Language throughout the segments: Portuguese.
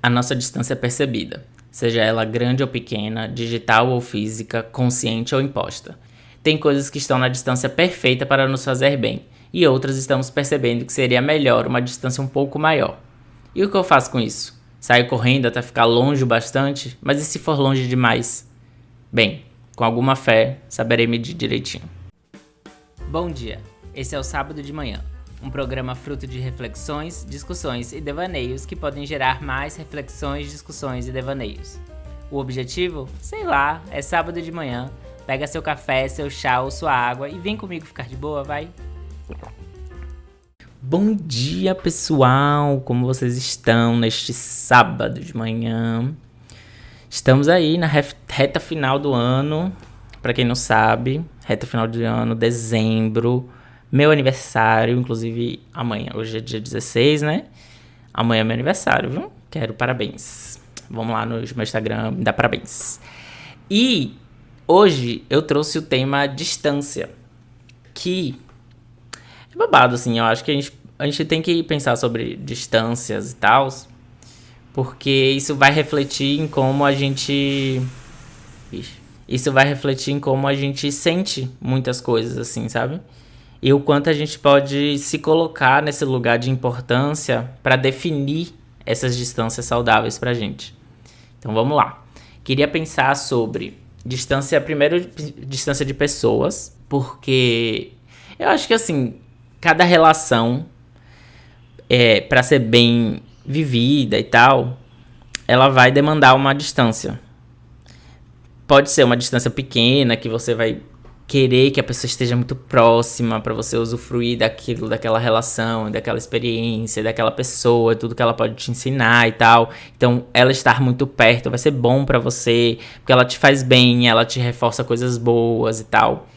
A nossa distância é percebida, seja ela grande ou pequena, digital ou física, consciente ou imposta. Tem coisas que estão na distância perfeita para nos fazer bem, e outras estamos percebendo que seria melhor uma distância um pouco maior. E o que eu faço com isso? Saio correndo até ficar longe o bastante? Mas e se for longe demais? Bem, com alguma fé, saberei medir direitinho. Bom dia, esse é o Sábado de Manhã, um programa fruto de reflexões, discussões e devaneios que podem gerar mais reflexões, discussões e devaneios. O objetivo? Sei lá, é sábado de manhã, pega seu café, seu chá ou sua água e vem comigo ficar de boa, vai? Bom dia, pessoal! Como vocês estão neste sábado de manhã? Estamos aí na reta final do ano, pra quem não sabe, reta final do ano, dezembro, meu aniversário, inclusive amanhã, hoje é dia 16, né? Amanhã é meu aniversário, viu? Quero parabéns. Vamos lá no meu Instagram, me dá parabéns. E hoje eu trouxe o tema distância, que é babado, assim, eu acho que a gente tem que pensar sobre distâncias e tal, porque isso vai refletir em como a gente... Isso vai refletir em como a gente sente muitas coisas, assim, sabe? E o quanto a gente pode se colocar nesse lugar de importância para definir essas distâncias saudáveis pra gente. Então vamos lá. Queria pensar sobre distância, primeiro distância de pessoas, porque eu acho que assim, cada relação para ser bem vivida e tal, ela vai demandar uma distância. Pode ser uma distância pequena, que você vai querer que a pessoa esteja muito próxima para você usufruir daquilo, daquela relação, daquela experiência, daquela pessoa, tudo que ela pode te ensinar e tal. Então, ela estar muito perto vai ser bom para você, porque ela te faz bem, ela te reforça coisas boas e tal.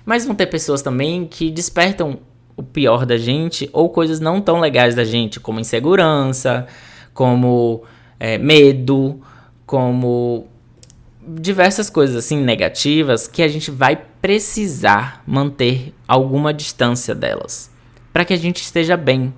Mas vão ter pessoas também que despertam o pior da gente ou coisas não tão legais da gente, como insegurança, como medo, como diversas coisas assim negativas que a gente vai precisar manter alguma distância delas para que a gente esteja bem,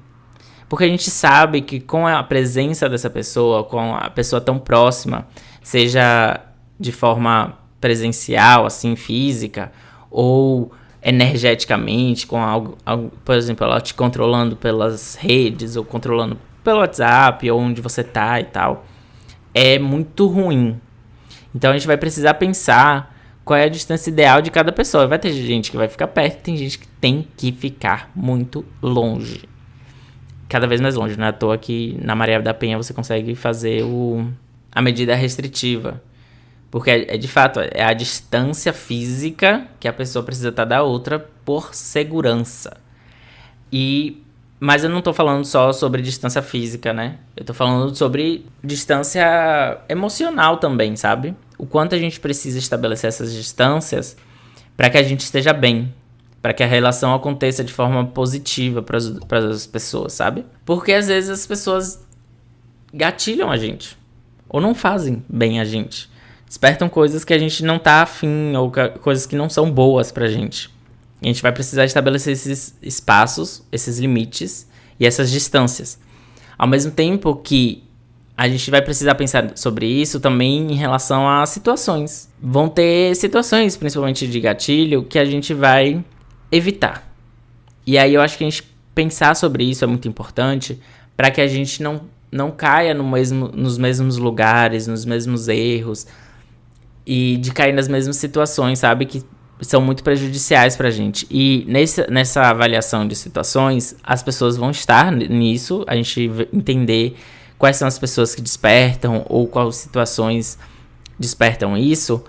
porque a gente sabe que com a presença dessa pessoa, com a pessoa tão próxima, seja de forma presencial, assim, física, ou energeticamente, com algo, por exemplo, ela te controlando pelas redes ou controlando pelo WhatsApp ou onde você tá e tal, é muito ruim. Então a gente vai precisar pensar qual é a distância ideal de cada pessoa. Vai ter gente que vai ficar perto, tem gente que tem que ficar muito longe. Cada vez mais longe, não é à toa que na Maria da Penha você consegue fazer a medida restritiva. Porque de fato, é a distância física que a pessoa precisa estar da outra por segurança. Mas eu não tô falando só sobre distância física, né? Eu tô falando sobre distância emocional também, sabe? O quanto a gente precisa estabelecer essas distâncias para que a gente esteja bem, para que a relação aconteça de forma positiva para as pessoas, sabe? Porque às vezes as pessoas gatilham a gente ou não fazem bem a gente, despertam coisas que a gente não tá afim ou coisas que não são boas pra gente. A gente vai precisar estabelecer esses espaços, esses limites e essas distâncias. Ao mesmo tempo que a gente vai precisar pensar sobre isso também em relação a situações. Vão ter situações, principalmente de gatilho, que a gente vai evitar. E aí eu acho que a gente pensar sobre isso é muito importante para que a gente não caia nos mesmos lugares, nos mesmos erros e de cair nas mesmas situações, sabe? Que são muito prejudiciais pra gente. E nessa avaliação de situações, as pessoas vão estar nisso, a gente entender quais são as pessoas que despertam ou quais situações despertam isso,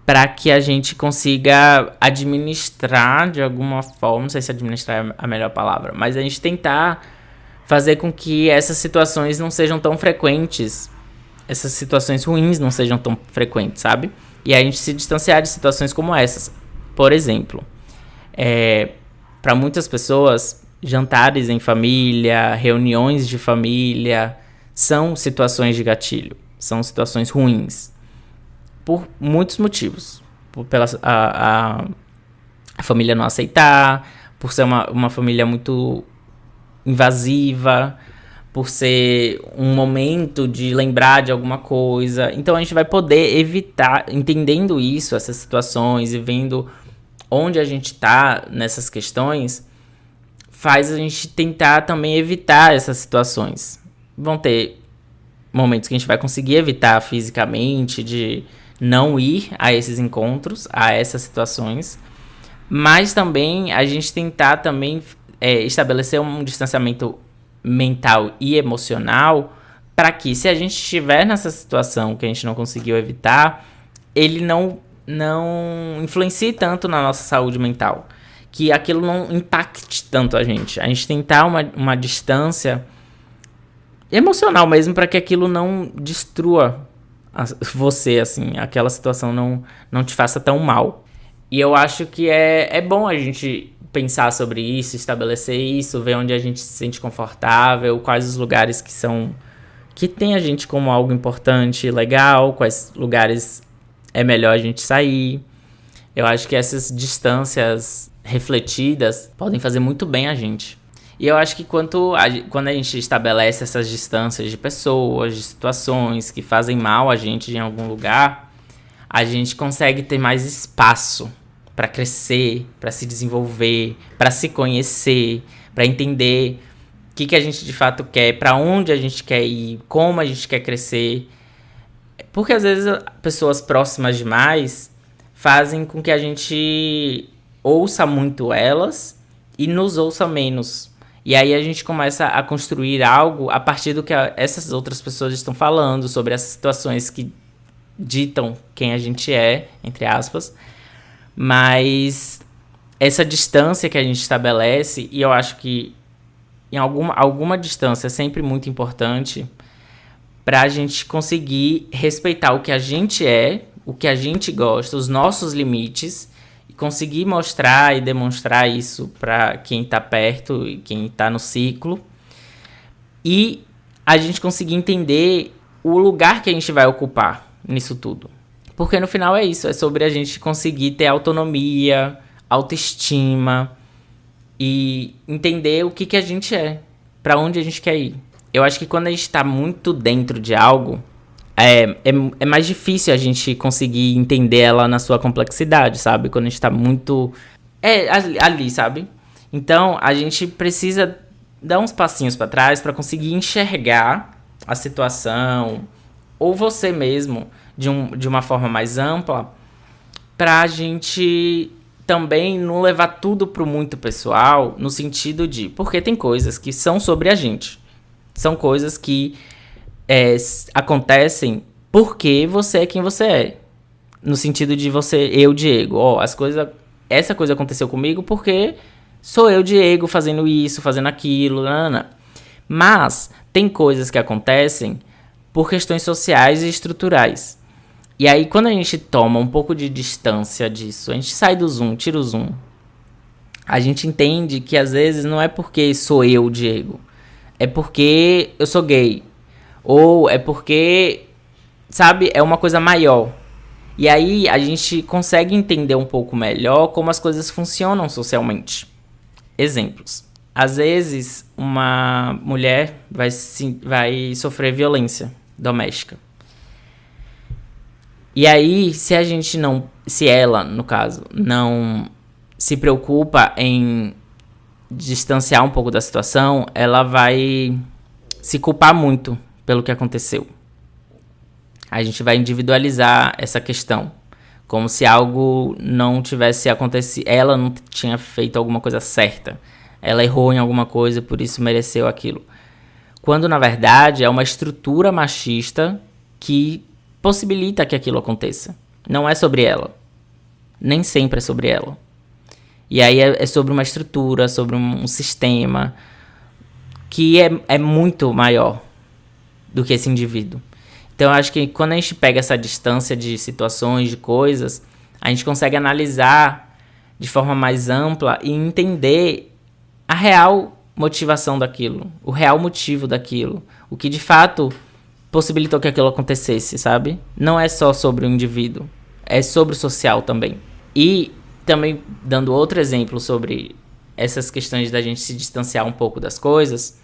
para que a gente consiga administrar de alguma forma, não sei se administrar é a melhor palavra, mas a gente tentar fazer com que essas situações não sejam tão frequentes, essas situações ruins não sejam tão frequentes, sabe? E a gente se distanciar de situações como essas. Por exemplo, para muitas pessoas, jantares em família, reuniões de família, são situações de gatilho, são situações ruins, por muitos motivos. Pela a família não aceitar, por ser uma família muito invasiva, por ser um momento de lembrar de alguma coisa. Então a gente vai poder evitar, entendendo isso, essas situações e vendo onde a gente tá nessas questões, faz a gente tentar também evitar essas situações. Vão ter momentos que a gente vai conseguir evitar fisicamente, de não ir a esses encontros, a essas situações, mas também a gente tentar também estabelecer um distanciamento mental e emocional para que, se a gente estiver nessa situação que a gente não conseguiu evitar, ele não influencie tanto na nossa saúde mental, que aquilo não impacte tanto a gente. A gente tentar uma distância emocional mesmo, para que aquilo não destrua você, assim, aquela situação não te faça tão mal. E eu acho que é bom a gente pensar sobre isso, estabelecer isso, ver onde a gente se sente confortável, quais os lugares que tem a gente como algo importante, legal, quais lugares é melhor a gente sair. Eu acho que essas distâncias refletidas podem fazer muito bem a gente. E eu acho que quando a gente estabelece essas distâncias de pessoas, de situações que fazem mal a gente em algum lugar, a gente consegue ter mais espaço para crescer, para se desenvolver, para se conhecer, para entender o que a gente de fato quer, para onde a gente quer ir, como a gente quer crescer. Porque às vezes pessoas próximas demais fazem com que a gente ouça muito elas e nos ouça menos. E aí a gente começa a construir algo a partir do que essas outras pessoas estão falando, sobre essas situações que ditam quem a gente é, entre aspas. Mas essa distância que a gente estabelece, e eu acho que em alguma distância é sempre muito importante para a gente conseguir respeitar o que a gente é, o que a gente gosta, os nossos limites, e conseguir mostrar e demonstrar isso para quem tá perto e quem tá no ciclo. E a gente conseguir entender o lugar que a gente vai ocupar nisso tudo. Porque no final é isso, é sobre a gente conseguir ter autonomia, autoestima e entender o que a gente é, para onde a gente quer ir. Eu acho que quando a gente tá muito dentro de algo, é mais difícil a gente conseguir entender ela na sua complexidade, sabe? Quando a gente tá muito ali, sabe? Então, a gente precisa dar uns passinhos pra trás pra conseguir enxergar a situação, ou você mesmo, de uma forma mais ampla, pra gente também não levar tudo pro muito pessoal, no sentido de... Porque tem coisas que são sobre a gente. São coisas que acontecem porque você é quem você é. No sentido de eu, Diego. Essa coisa aconteceu comigo porque sou eu, Diego, fazendo isso, fazendo aquilo. Nanana. Mas tem coisas que acontecem por questões sociais e estruturais. E aí, quando a gente toma um pouco de distância disso, a gente sai do zoom, tira o zoom, a gente entende que às vezes não é porque sou eu, Diego. É porque eu sou gay. Ou é porque, sabe, é uma coisa maior. E aí a gente consegue entender um pouco melhor como as coisas funcionam socialmente. Exemplos. Às vezes, uma mulher vai sofrer violência doméstica. E aí, se ela, no caso, não se preocupa em distanciar um pouco da situação, ela vai se culpar muito pelo que aconteceu. A gente vai individualizar essa questão, como se algo não tivesse acontecido, ela não tinha feito alguma coisa certa, ela errou em alguma coisa, por isso mereceu aquilo. Quando, na verdade, é uma estrutura machista que possibilita que aquilo aconteça. Não é sobre ela. Nem sempre é sobre ela. E aí é sobre uma estrutura, sobre um sistema que é muito maior do que esse indivíduo. Então eu acho que quando a gente pega essa distância de situações, de coisas, a gente consegue analisar de forma mais ampla e entender a real motivação daquilo, o real motivo daquilo, o que de fato possibilitou que aquilo acontecesse, sabe? Não é só sobre o indivíduo, é sobre o social também. E também, dando outro exemplo sobre essas questões da gente se distanciar um pouco das coisas,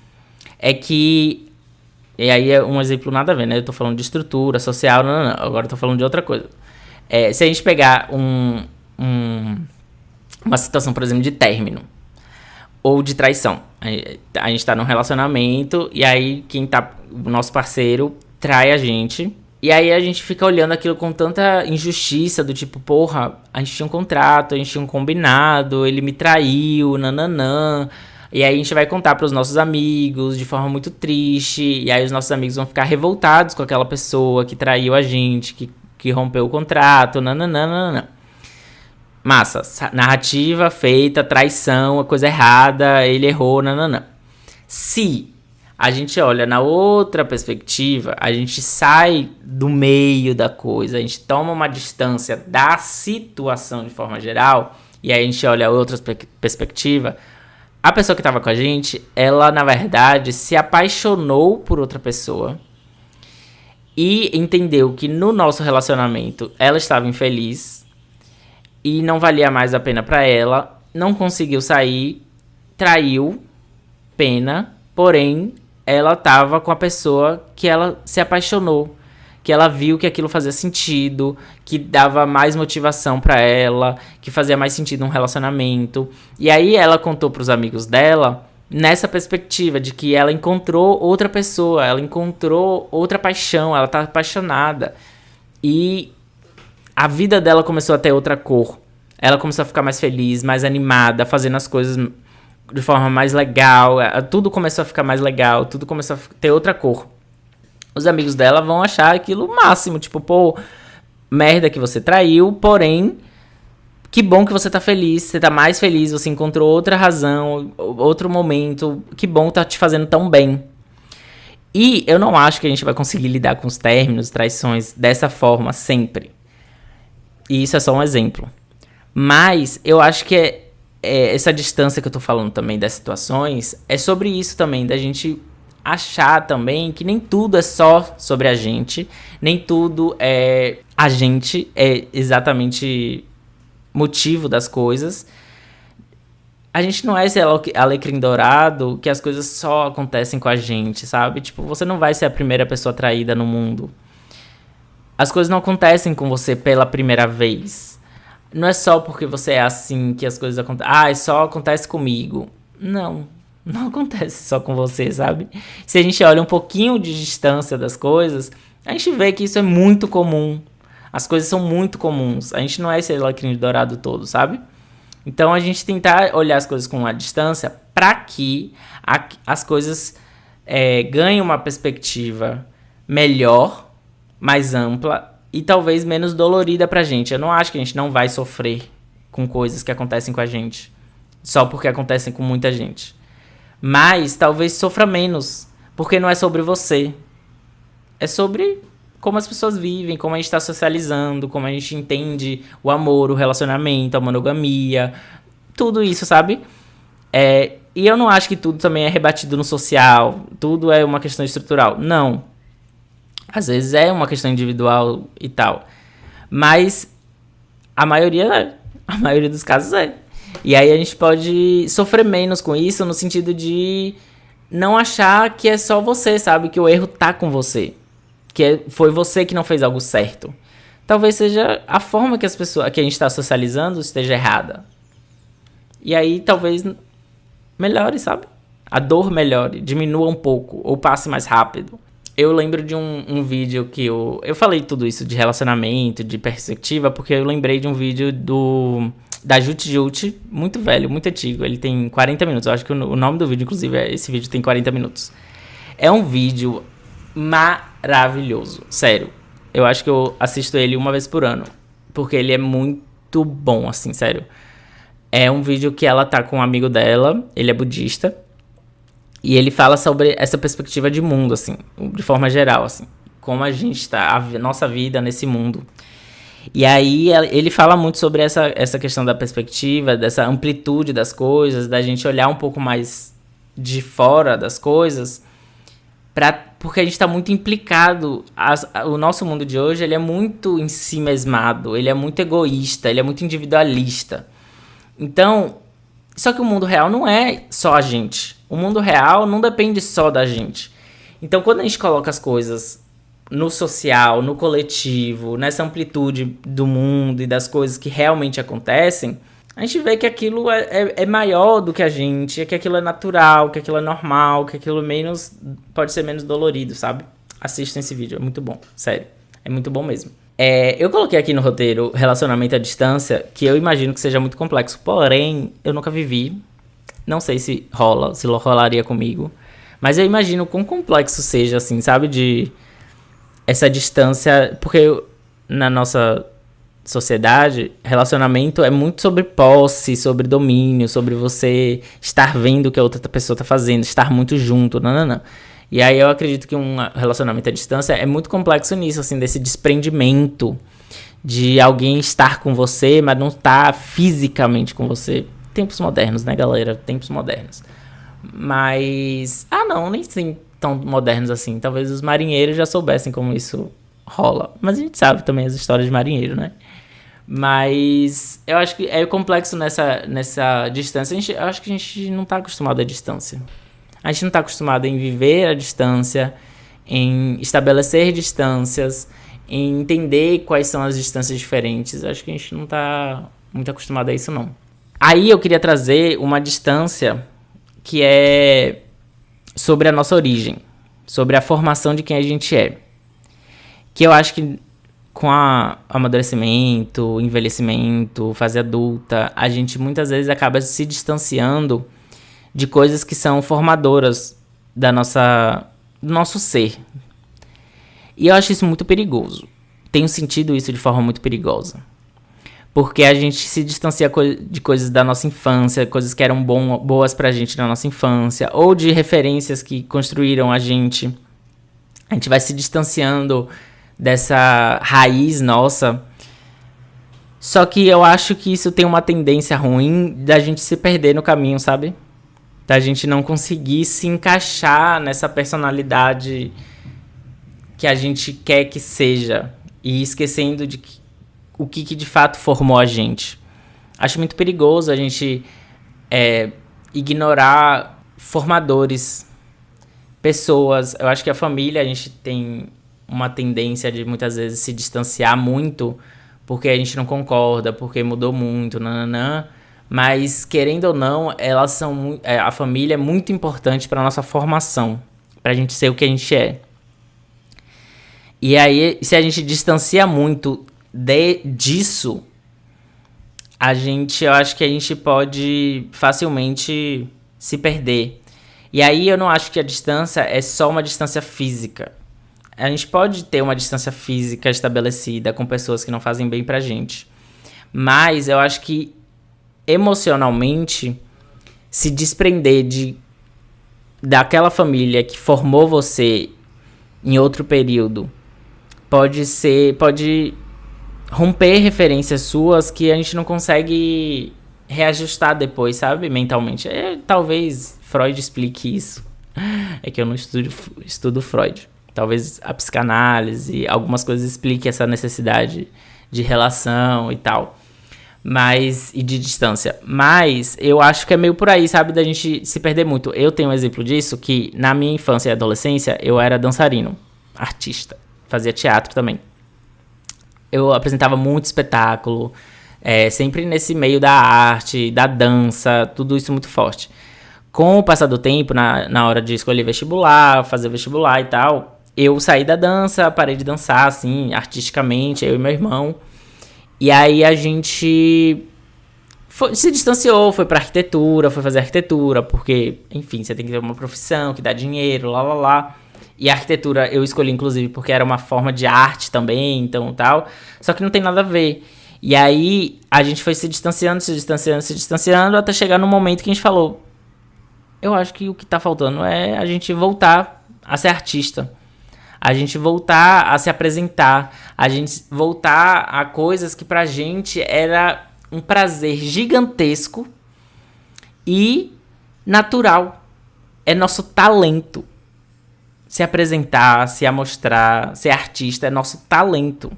é que... E aí é um exemplo nada a ver, né? Eu tô falando de estrutura social, não. Agora eu tô falando de outra coisa. Se a gente pegar uma situação, por exemplo, de término ou de traição. A gente tá num relacionamento e aí o nosso parceiro trai a gente. E aí a gente fica olhando aquilo com tanta injustiça, do tipo, porra, a gente tinha um contrato, a gente tinha um combinado, ele me traiu, nananã. E aí a gente vai contar pros nossos amigos de forma muito triste. E aí os nossos amigos vão ficar revoltados com aquela pessoa que traiu a gente, que rompeu o contrato, nananã. Massa, narrativa feita, traição, a coisa errada, ele errou, nananã. Se a gente olha na outra perspectiva, a gente sai do meio da coisa, a gente toma uma distância da situação de forma geral, e aí a gente olha a outra perspectiva, a pessoa que estava com a gente, ela na verdade se apaixonou por outra pessoa e entendeu que no nosso relacionamento ela estava infeliz e não valia mais a pena para ela, não conseguiu sair, traiu, pena, porém ela tava com a pessoa que ela se apaixonou, que ela viu que aquilo fazia sentido, que dava mais motivação pra ela, que fazia mais sentido um relacionamento. E aí ela contou pros amigos dela nessa perspectiva de que ela encontrou outra pessoa, ela encontrou outra paixão, ela tá apaixonada. E a vida dela começou a ter outra cor. Ela começou a ficar mais feliz, mais animada, fazendo as coisas de forma mais legal, tudo começou a ficar mais legal, tudo começou a ter outra cor. Os amigos dela vão achar aquilo o máximo, tipo, pô, merda que você traiu, porém, que bom que você tá feliz, você tá mais feliz, você encontrou outra razão, outro momento, que bom tá te fazendo tão bem. E eu não acho que a gente vai conseguir lidar com os términos, traições, dessa forma sempre. E isso é só um exemplo. Mas eu acho que essa distância que eu tô falando também das situações é sobre isso também, da gente achar também que nem tudo é só sobre a gente, nem tudo é a gente é exatamente motivo das coisas. A gente não é esse alecrim dourado que as coisas só acontecem com a gente, sabe? Tipo, você não vai ser a primeira pessoa traída no mundo. As coisas não acontecem com você pela primeira vez. Não é só porque você é assim que as coisas acontecem. Só acontece comigo. Não acontece só com você, sabe? Se a gente olha um pouquinho de distância das coisas, a gente vê que isso é muito comum. As coisas são muito comuns. A gente não é esse alecrim dourado todo, sabe? Então a gente tentar olhar as coisas com uma distância para que as coisas ganhem uma perspectiva melhor, mais ampla e talvez menos dolorida pra gente. Eu não acho que a gente não vai sofrer com coisas que acontecem com a gente, só porque acontecem com muita gente. Mas talvez sofra menos, porque não é sobre você. É sobre como as pessoas vivem, como a gente tá socializando, como a gente entende o amor, o relacionamento, a monogamia, tudo isso, sabe? E eu não acho que tudo também é rebatido no social, tudo é uma questão estrutural. Não. Às vezes é uma questão individual e tal. Mas a maioria dos casos é. E aí a gente pode sofrer menos com isso no sentido de não achar que é só você, sabe? Que o erro tá com você. Foi você que não fez algo certo. Talvez seja a forma que que a gente tá socializando esteja errada. E aí talvez melhore, sabe? A dor melhore, diminua um pouco ou passe mais rápido. Eu lembro de um vídeo que eu falei tudo isso de relacionamento, de perspectiva, porque eu lembrei de um vídeo da Jut Jut, muito velho, muito antigo. Ele tem 40 minutos. Eu acho que o nome do vídeo, inclusive, esse vídeo tem 40 minutos. É um vídeo maravilhoso, sério. Eu acho que eu assisto ele uma vez por ano, porque ele é muito bom, assim, sério. É um vídeo que ela tá com um amigo dela, ele é budista. E ele fala sobre essa perspectiva de mundo, assim, de forma geral, assim. Como a gente tá, a nossa vida nesse mundo. E aí ele fala muito sobre essa questão da perspectiva, dessa amplitude das coisas, da gente olhar um pouco mais de fora das coisas, porque a gente tá muito implicado. O nosso mundo de hoje, ele é muito em si mesmado, ele é muito egoísta, ele é muito individualista. Então, Só que o mundo real não é só a gente. O mundo real não depende só da gente. Então, quando a gente coloca as coisas no social, no coletivo, nessa amplitude do mundo e das coisas que realmente acontecem, a gente vê que aquilo é maior do que a gente, que aquilo é natural, que aquilo é normal, que aquilo pode ser menos dolorido, sabe? Assistam esse vídeo, é muito bom, sério. É muito bom mesmo. Eu coloquei aqui no roteiro relacionamento à distância, que eu imagino que seja muito complexo, porém, eu nunca vivi. Não sei se rolaria comigo. Mas eu imagino quão complexo seja, assim, sabe? De essa distância. Porque na nossa sociedade, relacionamento é muito sobre posse, sobre domínio, sobre você estar vendo o que a outra pessoa tá fazendo, estar muito junto, não. E aí eu acredito que um relacionamento à distância é muito complexo nisso, assim, desse desprendimento de alguém estar com você, mas não estar fisicamente com você. Tempos modernos, né, galera? Tempos modernos. Mas... não, nem sei tão modernos assim. Talvez os marinheiros já soubessem como isso rola. Mas a gente sabe também as histórias de marinheiro, né? Mas eu acho que é complexo nessa distância. Eu acho que a gente não tá acostumado à distância. A gente não tá acostumado em viver a distância, em estabelecer distâncias, em entender quais são as distâncias diferentes. Eu acho que a gente não tá muito acostumado a isso, não. Aí eu queria trazer uma distância que é sobre a nossa origem, sobre a formação de quem a gente é. Que eu acho que com o amadurecimento, envelhecimento, fase adulta, a gente muitas vezes acaba se distanciando de coisas que são formadoras do nosso ser. E eu acho isso muito perigoso. Tenho sentido isso de forma muito perigosa. Porque a gente se distancia de coisas da nossa infância, coisas que eram boas pra gente na nossa infância, ou de referências que construíram a gente. A gente vai se distanciando dessa raiz nossa. Só que eu acho que isso tem uma tendência ruim da gente se perder no caminho, sabe? Da gente não conseguir se encaixar nessa personalidade que a gente quer que seja. E esquecendo de o que de fato formou a gente. Acho muito perigoso a gente ignorar formadores, pessoas. Eu acho que a família, a gente tem uma tendência de muitas vezes se distanciar muito porque a gente não concorda, porque mudou muito, nananã. Mas, querendo ou não, a família é muito importante para nossa formação, para a gente ser o que a gente é. E aí, se a gente distancia muito disso, eu acho que a gente pode facilmente se perder. E aí eu não acho que a distância é só uma distância física. A gente pode ter uma distância física estabelecida com pessoas que não fazem bem pra gente. Mas eu acho que emocionalmente se desprender daquela família que formou você em outro período pode romper referências suas que a gente não consegue reajustar depois, sabe? Mentalmente. Talvez Freud explique isso. É que eu não estudo Freud. Talvez a psicanálise, algumas coisas expliquem essa necessidade de relação e tal. E de distância. Mas eu acho que é meio por aí, sabe? Da gente se perder muito. Eu tenho um exemplo disso, que na minha infância e adolescência, eu era dançarino, artista. Fazia teatro também. Eu apresentava muito espetáculo, sempre nesse meio da arte, da dança, tudo isso muito forte. Com o passar do tempo, na hora de escolher vestibular, fazer vestibular e tal, eu saí da dança, parei de dançar, assim, artisticamente, eu e meu irmão. E aí a gente se distanciou, foi pra arquitetura, foi fazer arquitetura, porque, enfim, você tem que ter uma profissão que dá dinheiro, lá. E a arquitetura eu escolhi, inclusive, porque era uma forma de arte também, então tal. Só que não tem nada a ver. E aí a gente foi se distanciando, até chegar no momento que a gente falou: eu acho que o que tá faltando é a gente voltar a ser artista. A gente voltar a se apresentar. A gente voltar a coisas que pra gente era um prazer gigantesco e natural. É nosso talento. Se apresentar, se amostrar, ser artista é nosso talento.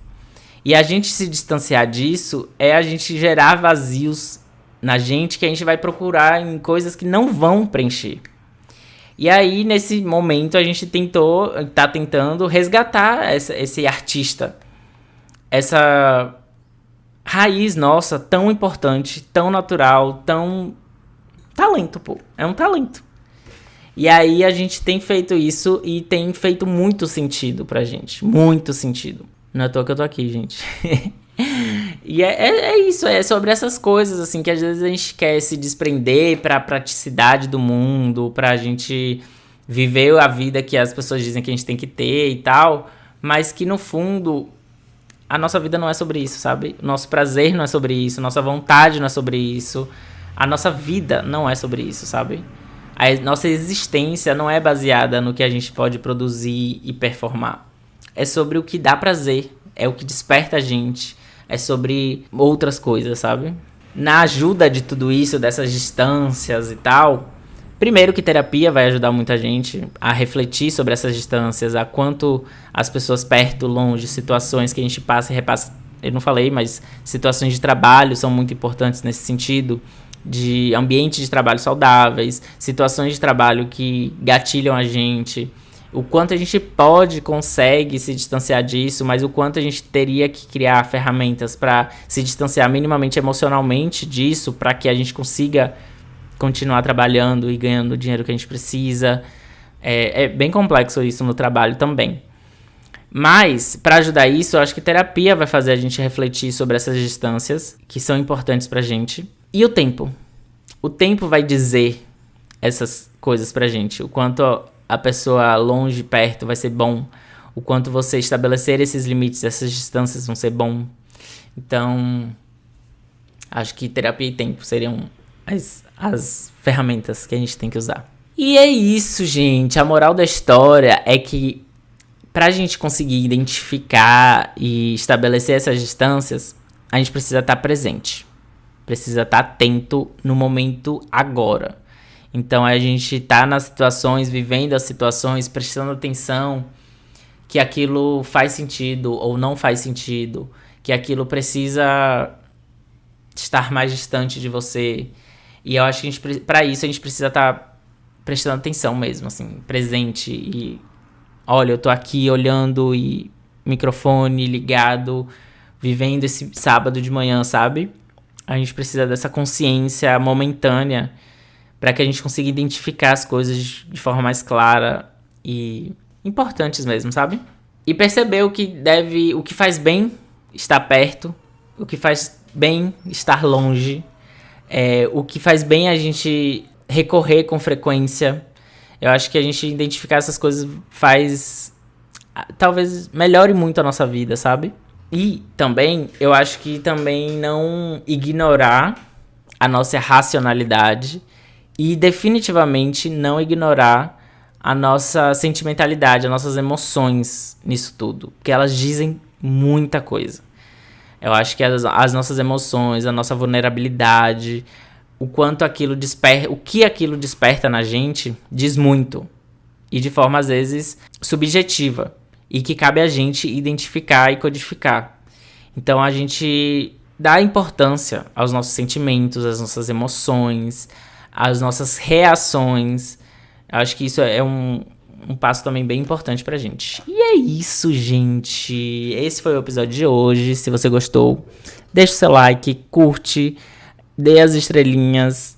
E a gente se distanciar disso é a gente gerar vazios na gente que a gente vai procurar em coisas que não vão preencher. E aí, nesse momento, a gente tá tentando resgatar esse artista. Essa raiz nossa, tão importante, tão natural, tão... talento, pô. É um talento. E aí, a gente tem feito isso e tem feito muito sentido pra gente. Muito sentido. Não é à toa que eu tô aqui, gente. E é isso, é sobre essas coisas, assim, que às vezes a gente quer se desprender pra praticidade do mundo, pra gente viver a vida que as pessoas dizem que a gente tem que ter e tal, mas que no fundo a nossa vida não é sobre isso, sabe? O nosso prazer não é sobre isso, nossa vontade não é sobre isso, a nossa vida não é sobre isso, sabe? A nossa existência não é baseada no que a gente pode produzir e performar. É sobre o que dá prazer, é o que desperta a gente, é sobre outras coisas, sabe? Na ajuda de tudo isso, dessas distâncias e tal, primeiro que terapia vai ajudar muita gente a refletir sobre essas distâncias, a quanto as pessoas perto, longe, situações que a gente passa e repassa, eu não falei, mas situações de trabalho são muito importantes nesse sentido, de ambientes de trabalho saudáveis, situações de trabalho que gatilham a gente, o quanto a gente consegue se distanciar disso, mas o quanto a gente teria que criar ferramentas para se distanciar minimamente emocionalmente disso, para que a gente consiga continuar trabalhando e ganhando o dinheiro que a gente precisa. É bem complexo isso no trabalho também. Mas, para ajudar isso, eu acho que terapia vai fazer a gente refletir sobre essas distâncias que são importantes pra gente. E o tempo. O tempo vai dizer essas coisas pra gente. O quanto a pessoa longe, perto vai ser bom. O quanto você estabelecer esses limites, essas distâncias vão ser bom. Então, acho que terapia e tempo seriam as ferramentas que a gente tem que usar. E é isso, gente. A moral da história é que pra gente conseguir identificar e estabelecer essas distâncias, a gente precisa estar presente. Precisa estar atento no momento agora. Então a gente tá nas situações, vivendo as situações, prestando atenção que aquilo faz sentido ou não faz sentido, que aquilo precisa estar mais distante de você. E eu acho que pra isso a gente precisa estar prestando atenção mesmo, assim, presente. E olha, eu tô aqui olhando e microfone ligado, vivendo esse sábado de manhã, sabe? A gente precisa dessa consciência momentânea para que a gente consiga identificar as coisas de forma mais clara e importantes mesmo, sabe? E perceber o que faz bem estar perto, o que faz bem estar longe, o que faz bem a gente recorrer com frequência. Eu acho que a gente identificar essas coisas talvez melhore muito a nossa vida, sabe? E também, eu acho que também não ignorar a nossa racionalidade e definitivamente não ignorar a nossa sentimentalidade, as nossas emoções nisso tudo, porque elas dizem muita coisa. Eu acho que as nossas emoções, a nossa vulnerabilidade, o quanto aquilo desperta, o que aquilo desperta na gente, diz muito. E de forma, às vezes, subjetiva. E que cabe a gente identificar e codificar. Então, a gente dá importância aos nossos sentimentos, às nossas emoções, às nossas reações. Eu acho que isso é um passo também bem importante pra gente. E é isso, gente. Esse foi o episódio de hoje. Se você gostou, deixa o seu like, curte, dê as estrelinhas,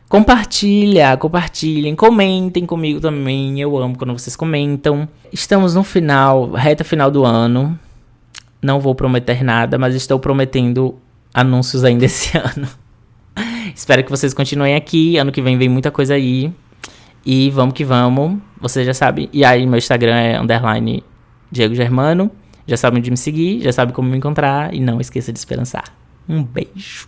compartilhem, comentem comigo também. Eu amo quando vocês comentam. Estamos no final, reta final do ano. Não vou prometer nada, mas estou prometendo anúncios ainda esse ano. Espero que vocês continuem aqui. Ano que vem muita coisa aí. E vamos que vamos. Você já sabe. E aí, meu Instagram é _Diego Germano. Já sabe onde me seguir, já sabe como me encontrar. E não esqueça de esperançar. Um beijo.